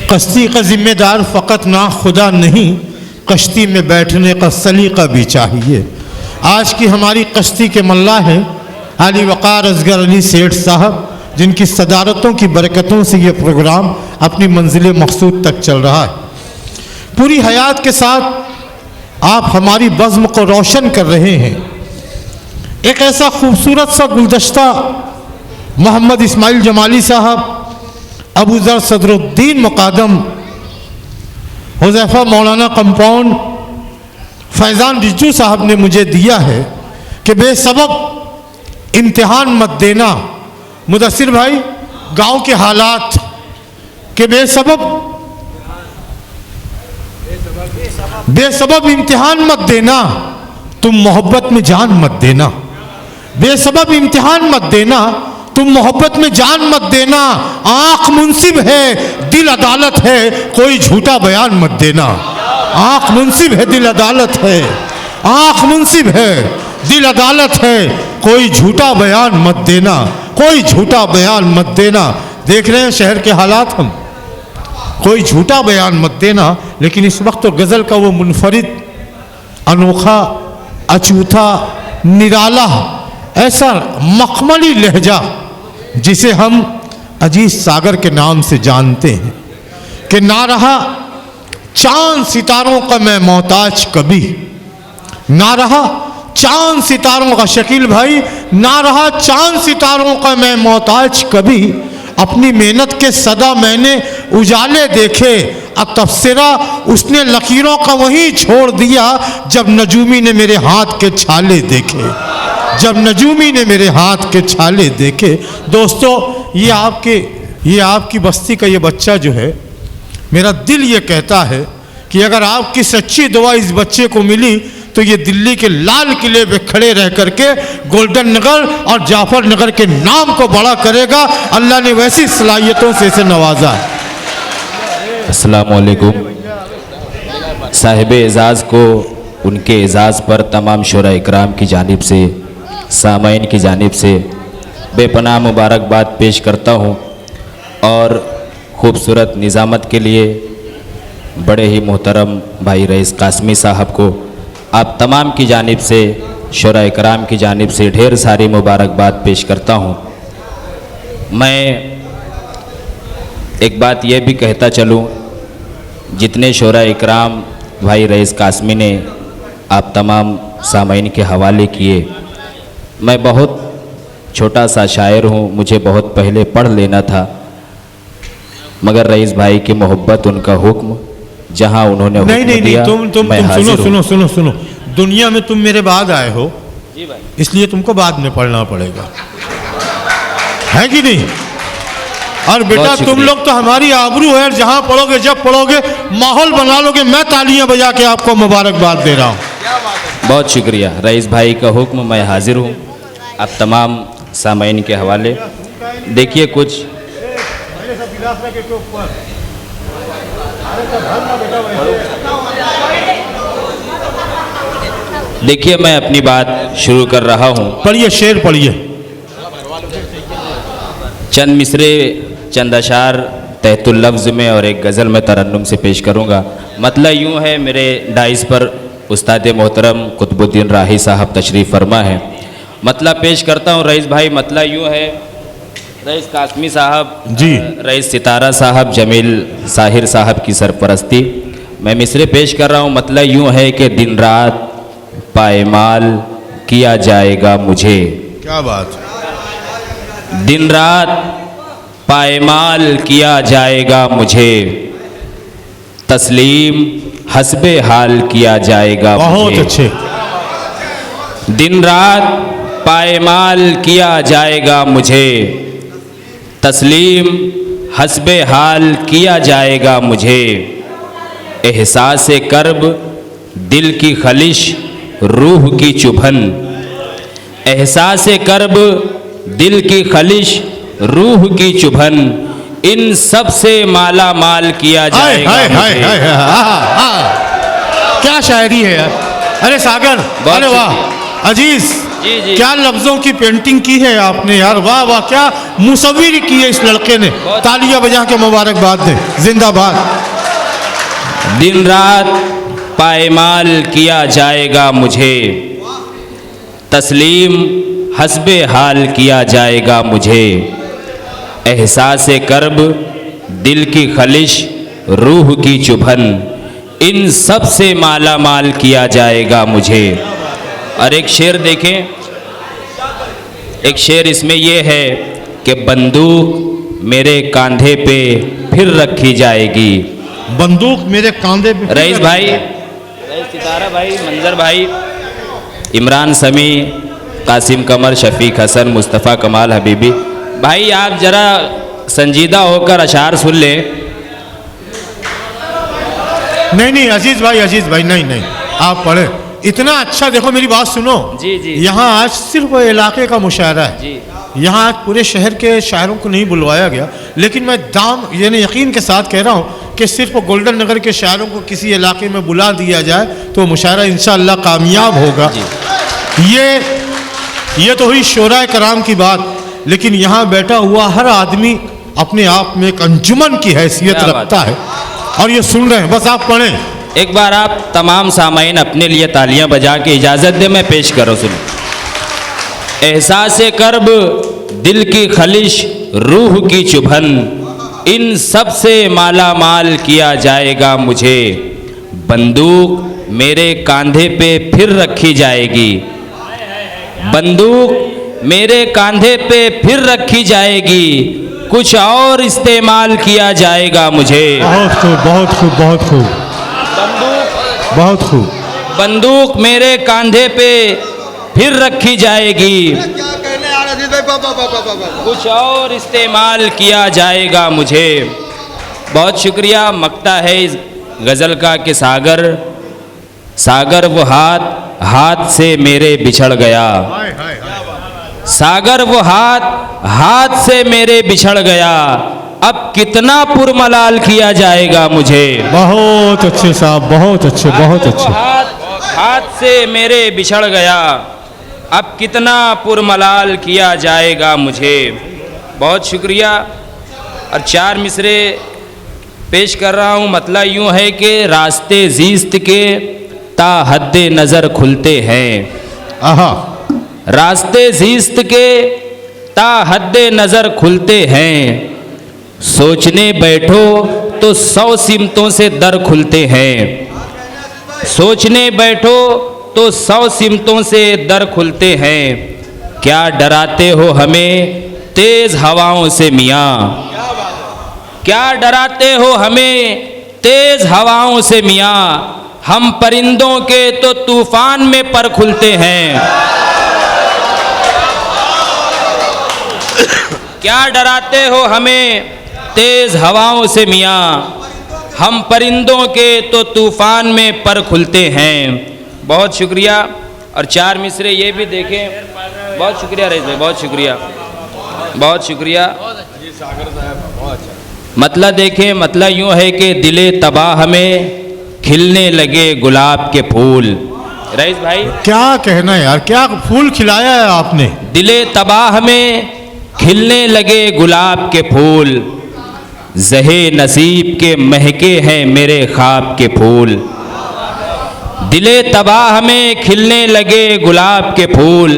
कश्ती का जिम्मेदार फ़कत ना खुदा नहीं, कश्ती में बैठने का सलीका भी चाहिए। आज की हमारी कश्ती के मल्ला हैं अली वक़ार असगर अली सेठ साहब, जिनकी सदारतों की बरकतों से ये प्रोग्राम अपनी मंजिल मकसूद तक चल रहा है। पूरी हयात के साथ आप हमारी बज़्म को रोशन कर रहे हैं। एक ऐसा खूबसूरत सा गुलदस्ता मोहम्मद इस्माइल जमाली साहब, अबू ज़र सदरुद्दीन मुक़ादम, हुज़ैफ़ा मौलाना कंपाउंड, फैज़ान रिजू साहब ने मुझे दिया है कि बेसबब इम्तिहान मत देना। मुदस्सिर भाई, गांव के हालात के बेसबब इम्तिहान मत देना, तुम मोहब्बत में जान मत देना। बेसबब इम्तिहान मत देना, तुम मोहब्बत में जान मत देना। आंख मुंसिब है, दिल अदालत है, कोई झूठा बयान मत देना। आंख मुंसिब है, दिल अदालत है, आंख मुंसिब है, दिल अदालत है, कोई झूठा बयान मत देना, कोई झूठा बयान मत देना। देख रहे हैं शहर के हालात हम, कोई झूठा बयान मत देना। लेकिन इस वक्त तो गज़ल का वो मुनफरिद, अनोखा, अछूता, निराला, ऐसा मखमली लहजा जिसे हम अजीज सागर के नाम से जानते हैं कि ना रहा चांद सितारों का मैं मोहताज कभी, ना रहा चांद सितारों का, शकील भाई, ना रहा चांद सितारों का मैं मोहताज कभी। अपनी मेहनत के सदा मैंने उजाले देखे, अब तबसरा उसने लकीरों का वहीं छोड़ दिया जब नजूमी ने मेरे हाथ के छाले देखे, जब नजूमी ने मेरे हाथ के छाले देखे। दोस्तों, ये आपकी बस्ती का ये बच्चा जो है, मेरा दिल ये कहता है कि अगर आपकी सच्ची दुआ इस बच्चे को मिली तो ये दिल्ली के लाल किले पे खड़े रह करके गोल्डन नगर और जाफर नगर के नाम को बड़ा करेगा। अल्लाह ने वैसी सलाहियतों से इसे नवाजा है। अस्सलाम वालेकुम। साहिब एजाज़ को उनके एजाज़ पर तमाम शुरा इकराम की जानिब से, सामाइन की जानिब से बेपनाह मुबारकबाद पेश करता हूँ और ख़ूबसूरत निज़ामत के लिए बड़े ही मोहतरम भाई रईस कासमी साहब को आप तमाम की जानिब से, शुरा इकराम की जानिब से ढेर सारी मुबारकबाद पेश करता हूँ। मैं एक बात ये भी कहता चलूँ, जितने शुरा इकराम भाई रईस कासमी ने आप तमाम सामाइन के हवाले किए, मैं बहुत छोटा सा शायर हूँ, मुझे बहुत पहले पढ़ लेना था, मगर रईस भाई की मोहब्बत, उनका हुक्म, जहाँ उन्होंने नहीं, सुनो, दुनिया में तुम मेरे बाद आए हो, इसलिए तुमको बाद में पढ़ना पड़ेगा, है कि नहीं? और बेटा तुम लोग तो हमारी आबरू है, जहाँ पढ़ोगे, जब पढ़ोगे, माहौल बना लोगे, मैं तालियां बजा के आपको मुबारकबाद दे रहा हूँ। बहुत शुक्रिया। रईस भाई का हुक्म, मैं हाजिर हूँ। आप तमाम सामाइन के हवाले देखिए कुछ। देखिए, मैं अपनी बात शुरू कर रहा हूँ। पढ़िए, शेर पढ़िए। चंद मिसरे, चंद अशार तहतुल लफ्ज़ में और एक गज़ल में तरन्नुम से पेश करूँगा। मतलब यूँ है, मेरे डाइस पर उस्ताद मोहतरम कुतुबुद्दीन राही साहब तशरीफ़ फरमा है। मतलब पेश करता हूँ रईस भाई। मतलब यूँ है, रईस कासमी साहब जी, रईस सितारा साहब, जमील साहिर साहब की सरपरस्ती मैं मिसरे पेश कर रहा हूँ। मतलब यूँ है कि दिन रात पायमाल किया जाएगा मुझे। क्या बात। दिन रात पायमाल किया जाएगा मुझे, तस्लीम हस्बे हाल किया जाएगा मुझे। बहुत अच्छे। दिन रात पायमाल किया जाएगा मुझे, तस्लीम हस्बे हाल किया जाएगा मुझे। एहसास कर्ब दिल की खलिश, रूह की चुभन। एहसास कर्ब दिल की खलिश, रूह की चुभन। इन सब से माला माल किया जाएगा मुझे। क्या शायरी है यार। अरे सागर, अरे वाह अजीज, जी, जी। क्या लफ्जों की पेंटिंग की है आपने यार, वाह वाह, क्या मुसव्विर की है इस लड़के ने। तालियां बजा के मुबारकबाद दें, जिंदाबाद। दिन रात पायमाल किया जाएगा मुझे, तस्लीम हस्बे हाल किया जाएगा मुझे, एहसास कर्ब दिल की खलिश रूह की चुभन, इन सब से माला माल किया जाएगा मुझे। और एक शेर देखें, एक शेर इसमें ये है कि बंदूक मेरे कांधे पे फिर रखी जाएगी। बंदूक मेरे कांधे पे। रईस भाई, रईस सितारा भाई, मंजर भाई, इमरान समी, कासिम कमर, शफीक हसन, मुस्तफ़ा कमाल हबीबी भाई, आप जरा संजीदा होकर अशार सुन लें। नहीं नहीं अजीज भाई नहीं नहीं, आप पढ़े इतना अच्छा। देखो मेरी बात सुनो जी, जी। यहाँ आज सिर्फ इलाके का मुशायरा है जी। यहाँ आज पूरे शहर के शायरों को नहीं बुलवाया गया, लेकिन मैं दाम यानी यकीन के साथ कह रहा हूँ कि सिर्फ गोल्डन नगर के शायरों को किसी इलाके में बुला दिया जाए तो मुशायरा इंशाअल्लाह कामयाब होगा। ये तो हुई शोराए कराम की बात, लेकिन यहाँ बैठा हुआ हर आदमी अपने आप में एक अंजुमन की हैसियत रखता है और ये सुन रहे हैं। बस आप पढ़ें। एक बार आप तमाम सामाइन अपने लिए तालियां बजा के इजाज़त दे, मैं पेश करूँ। सुनो। एहसास कर्ब दिल की खलिश रूह की चुभन, इन सब से माला माल किया जाएगा मुझे, बंदूक मेरे कांधे पे फिर रखी जाएगी, बंदूक मेरे कांधे पे फिर रखी जाएगी, कुछ और इस्तेमाल किया जाएगा मुझे। बहुत खूब बहुत खूब बहुत खूब बहुत खूब। बंदूक मेरे कांधे पे फिर रखी जाएगी, क्या कहने आ रहे थे बाबा। कुछ और इस्तेमाल किया जाएगा मुझे। बहुत शुक्रिया। मकता है इस गज़ल का कि सागर वो हाथ से मेरे बिछड़ गया, सागर वो हाथ से मेरे बिछड़ गया, अब कितना पुरमलाल किया जाएगा मुझे। बहुत अच्छे साहब, बहुत अच्छे बहुत अच्छे। हाथ से मेरे बिछड़ गया, अब कितना पुरमलाल किया जाएगा मुझे। बहुत शुक्रिया। और 4 मिसरे पेश कर रहा हूँ। मतलब यूँ है कि रास्ते ज़ीस्त के ता हद्दे नज़र खुलते हैं, आहा, रास्ते ज़ीस्त के ता हद्दे नज़र खुलते हैं, सोचने बैठो तो 100 सिमतों से दर खुलते हैं, सोचने बैठो तो 100 सिमतों से दर खुलते हैं, क्या डराते हो हमें तेज़ हवाओं से मियाँ, क्या डराते हो हमें तेज़ हवाओं से मियाँ, हम परिंदों के तो तूफान में पर खुलते हैं, क्या डराते हो हमें तेज़ हवाओं से मियाँ, हम परिंदों के तो तूफान में पर खुलते हैं। बहुत शुक्रिया। और 4 मिसरे ये भी देखें। बहुत शुक्रिया रईस भाई, बहुत शुक्रिया, बहुत शुक्रिया। मतलब देखें, मतलब यूँ है कि दिले तबाह में खिलने लगे गुलाब के फूल। रईस भाई क्या कहना यार, क्या फूल खिलाया है आपने। दिले तबाह में खिलने लगे गुलाब के फूल, ज़हे नसीब के महके हैं मेरे ख्वाब के फूल, दिले तबाह में खिलने लगे गुलाब के फूल,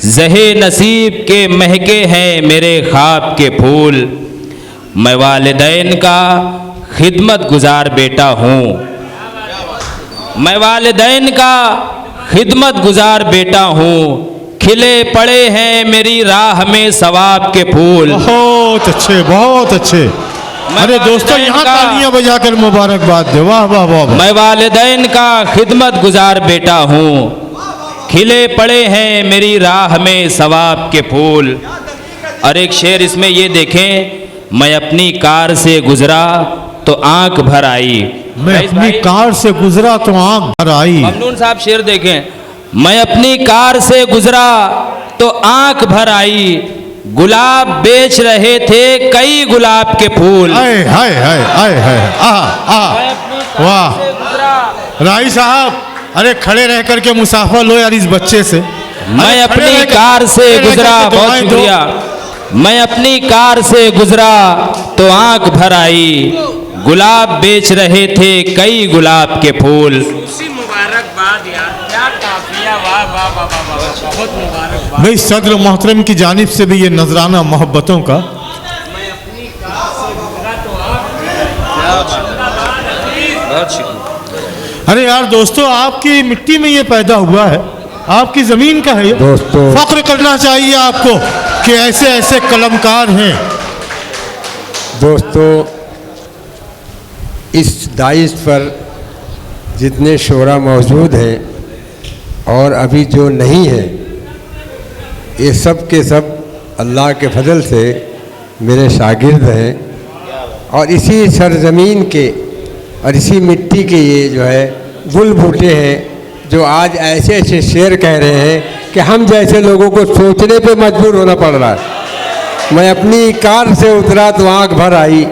ज़हे नसीब के महके हैं मेरे ख्वाब के फूल, मैं वालिदैन का खिदमत गुजार बेटा हूँ, मैं वालिदैन का खिदमत गुजार बेटा हूँ, खिले पड़े हैं मेरी राह में सवाब के फूल। बहुत अच्छे बहुत अच्छे। अरे दोस्तों यहाँ तालियां बजाकर मुबारकबाद दे। वाह वाह वाह। मैं वालिदैन का खिदमत गुजार बेटा हूँ, खिले पड़े हैं मेरी राह में सवाब के फूल। और एक शेर इसमें ये देखें, मैं अपनी कार से गुजरा तो आंख भर आई, मैं अपनी कार से गुजरा तो आंख भर आई। ममनून साहब शेर देखें, मैं अपनी कार से गुजरा तो आंख भर आई, गुलाब बेच रहे थे कई गुलाब के फूल। हाय हाय हाय हाय हाय, वाह राई साहब, अरे खड़े रह करके मुसाफा लो यार इस बच्चे से। मैं अपनी कार से गुजरा, बहुत शुक्रिया। मैं अपनी कार से गुजरा तो आंख भर आई, गुलाब बेच रहे थे कई गुलाब के फूल। मुबारकबाद यार, क्या काफिया, वाह वाह वाह वाह वाह, बहुत मुबारकबाद। भाई सदर मोहतरम की जानिब से भी ये नजराना मोहब्बतों का। मैं अपनी कार से गुजरा तो अरे यार दोस्तों, आपकी मिट्टी में ये पैदा हुआ है, आपकी जमीन का है ये। दोस्तों, फख्र करना चाहिए आपको कि ऐसे ऐसे कलमकार हैं। दोस्तों, इस दाइश पर जितने शोरा मौजूद हैं और अभी जो नहीं है, ये सब के सब अल्लाह के फजल से मेरे शागिर्द हैं और इसी सरजमीन के और इसी मिट्टी के ये जो है गुल बूटे हैं जो आज ऐसे ऐसे शेर कह रहे हैं कि हम जैसे लोगों को सोचने पे मजबूर होना पड़ रहा है। मैं अपनी कार से उतरा तो आँख भर आई,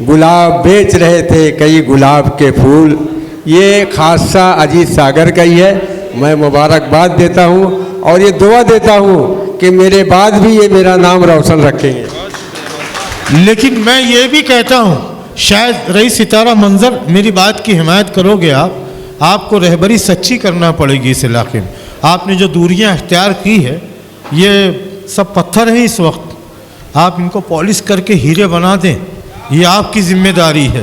गुलाब बेच रहे थे कई गुलाब के फूल। ये खासा अजीत सागर का ही है। मैं मुबारकबाद देता हूँ और ये दुआ देता हूँ कि मेरे बाद भी ये मेरा नाम रोशन रखेंगे। लेकिन मैं ये भी कहता हूँ, शायद रईस सितारा मंजर मेरी बात की हिमायत करोगे आप, आपको रहबरी सच्ची करना पड़ेगी इस इलाके में। आपने जो दूरियां इख्तियार की है, ये सब पत्थर हैं इस वक्त, आप इनको पॉलिश करके हीरे बना दें, ये आपकी जिम्मेदारी है।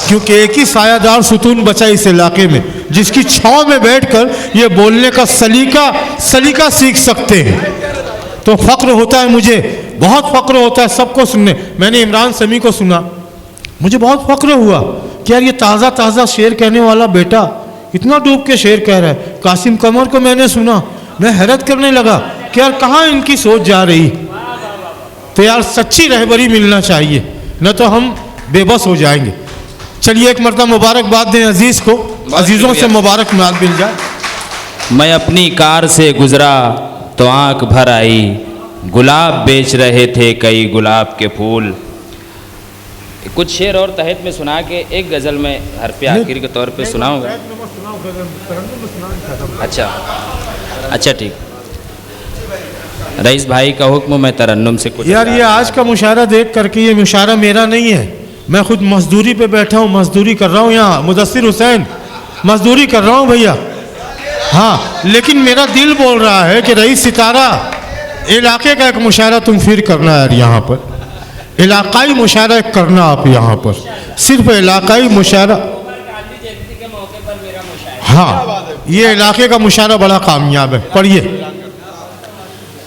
क्योंकि एक ही सायादार सुतून बचा इस इलाके में, जिसकी छांव में बैठकर ये बोलने का सलीका सीख सकते हैं। तो फ़ख्र होता है, मुझे बहुत फ़ख्र होता है सबको सुनने। मैंने इमरान समी को सुना, मुझे बहुत फ़ख्र हुआ कि यार ये ताज़ा ताज़ा शेर कहने वाला बेटा इतना डूब के शेर कह रहा है। कासिम कमर को मैंने सुना, मैं हैरत करने लगा कि यार कहाँ इनकी सोच जा रही। तो यार सच्ची रहबरी मिलना चाहिए, न तो हम बेबस हो जाएंगे। चलिए एक मरतबा मुबारकबाद दें अजीज़ को, अजीज़ों से मुबारकबाद मिल जाए। मैं अपनी कार से गुजरा तो आंख भर आई, गुलाब बेच रहे थे कई गुलाब के फूल। कुछ शेर और तहत में सुना के एक गज़ल में हरफ आखिर के तौर पे सुनाऊंगा। अच्छा ठीक। रईस भाई का हुक्म, मैं तरन्नुम से कुछ। यार ये आज का मुशायरा देख करके, ये मुशायरा मेरा नहीं है, मैं खुद मजदूरी पे बैठा हूँ, मजदूरी कर रहा हूँ यहाँ। मुदस्सिर हुसैन, मजदूरी कर रहा हूँ भैया। हाँ, लेकिन मेरा दिल बोल रहा है कि रईस सितारा इलाके का एक मुशायरा तुम फिर करना यार, यहाँ पर इलाकाई मुशायरा करना आप यहाँ पर, सिर्फ इलाकाई मुशायरा। हाँ, ये इलाके का मुशायरा बड़ा कामयाब है। पढ़िए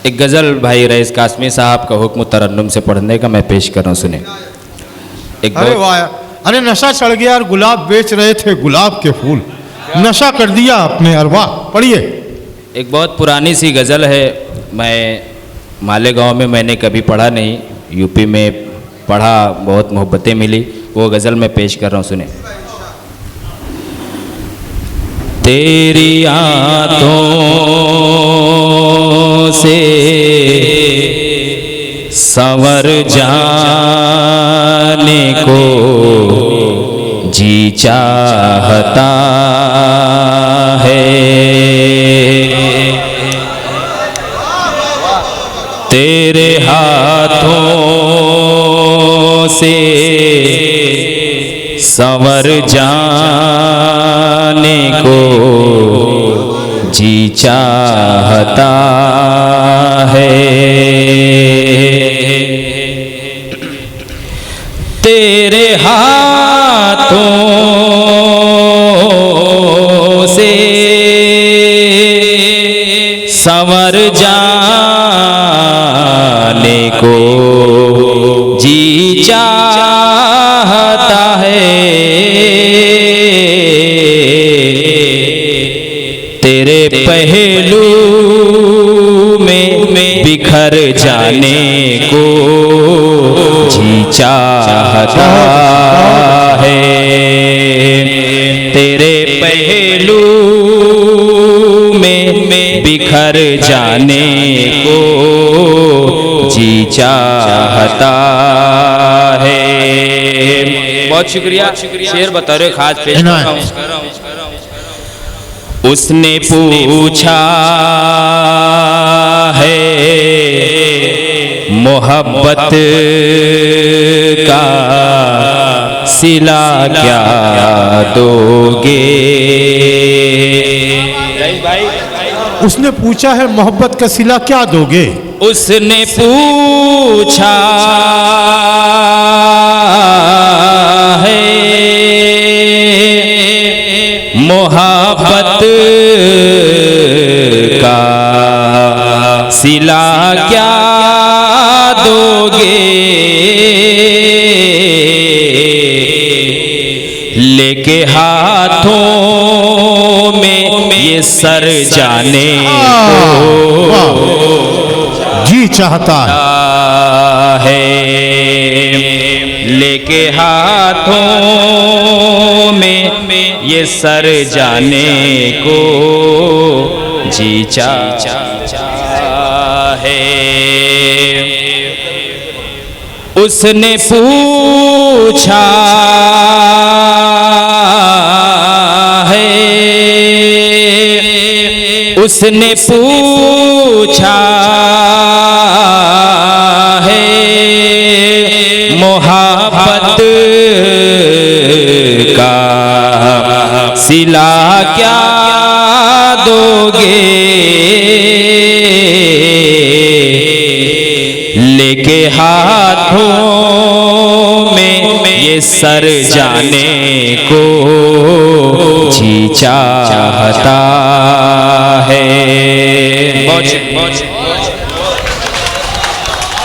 एक गज़ल भाई रईस कासमी साहब का हुक्म तरन्नुम से पढ़ने का मैं पेश कर रहा हूँ, सुने। अरे वाह, अरे नशा चढ़ गया यार, गुलाब बेच रहे थे गुलाब के फूल, नशा कर दिया आपने यार, वाह। पढ़िए। एक बहुत पुरानी सी गज़ल है, मैं मालेगांव में मैंने कभी पढ़ा नहीं, यूपी में पढ़ा, बहुत मोहब्बतें मिली, वो गज़ल मैं पेश कर रहा हूँ, सुने। तेरी आंखों से संवर जाने को जी चाहता है, तेरे हाथों से संवर जाने को जी चाहता है, तेरे हाथों से संवर जाने को जी चाहता है, तेरे पहलू में बिखर जाने को जी चाहता है, तेरे पहलू में बिखर जाने को जी चाहता है। बहुत शुक्रिया। शेर बतौर खास पेश कर रहा हूं। उसने पूछा है मोहब्बत का सिला क्या दोगे। उसने पूछा है मोहब्बत का सिला क्या दोगे। उसने पूछा है मोहब्बत का सिला क्या दोगे। लेके हाथों में ये सर जाने को जी चाहता है। लेके हाथों में ये सर जाने को जी चाहता है। उसने पूछा है, उसने पूछा है मोहब्बत का सिला क्या दोगे। लेके हाथों में ये सर जाने को जी चाहता है।